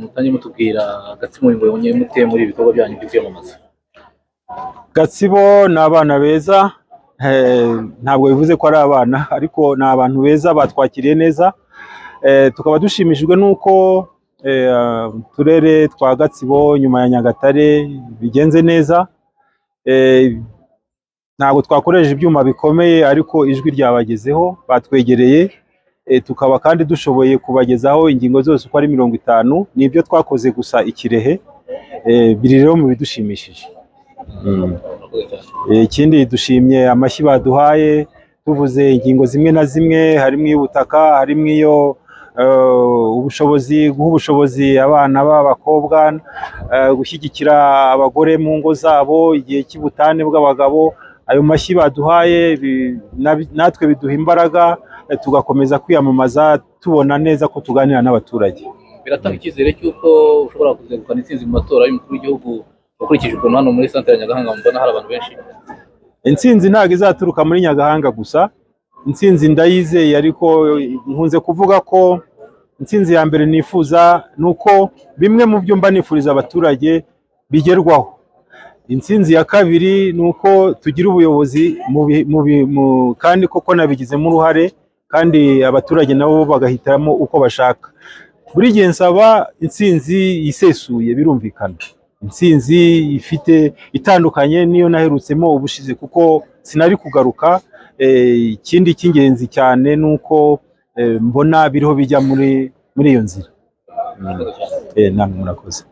mutangiye mutubwira Gatsibo mubonye mute muri ibikorwa byanyu byo kwiyamamaza. Gatsibo ni abana beza, ntabwo bivuze ko ari abana ariko ni abantu beza batwakiriye neza. Tukaba dushimishijwe nuko turere twa Gatsibo nyuma ya Nyagatare bigenze neza. Ntabwo twakoresheje ibyuma bikomeye ariko ijwi ryabagezeho, batwegereye, tukaba kandi dushoboye kubagezaho ingingo zose uko ari 50. Nibyo twakoze gusa Ikirehe, biri rero mu bidushimishije. Ikindi dushimye amashyi baduhaye, tuvuze ingingo zimwe na zimwe, harimo iy'ubutaka, harimo iyo ubushobozi, guha ubushobozi abana b'abakobwa, gushyigikira abagore mu ngo zabo igihe cy'ubutane bw'abagabo. Ayo mashyi baduhaye natwe biduha imbaraga, tugakomeza kwiyamamaza tubona neza ko tuganira n'abaturage. Biratanga icyizere cy'uko ushobora kuzegukana intsinzi mu matora y'umukuru w'igihugu ukurikije ukuntu hano muri santere ya Nyagahanga mbona hari abantu benshi. Intsinzi ntabwo izaturuka muri Nyagahanga gusa, intsinzi ndayizeye, ariko nkunze kuvuga ko intsinzi ya mbere nifuza nuko bimwe mu byo mba nifuriza abaturage bigerwaho. Intsinzi ya kabiri nuko tugira ubuyobozi kandi koko nabigizemo uruhare, kandi abaturage nabo bagahitamo uko bashaka. Buri gihe nsaba intsinzi isesuye, birumvikana, intsinzi ifite itandukanye niyo naherutsemo ubushize kuko sinari kugaruka. Ikindi cy'ingenzi cyane nuko mbona biriho bijya muri iyo nzira. Namwe murakoze.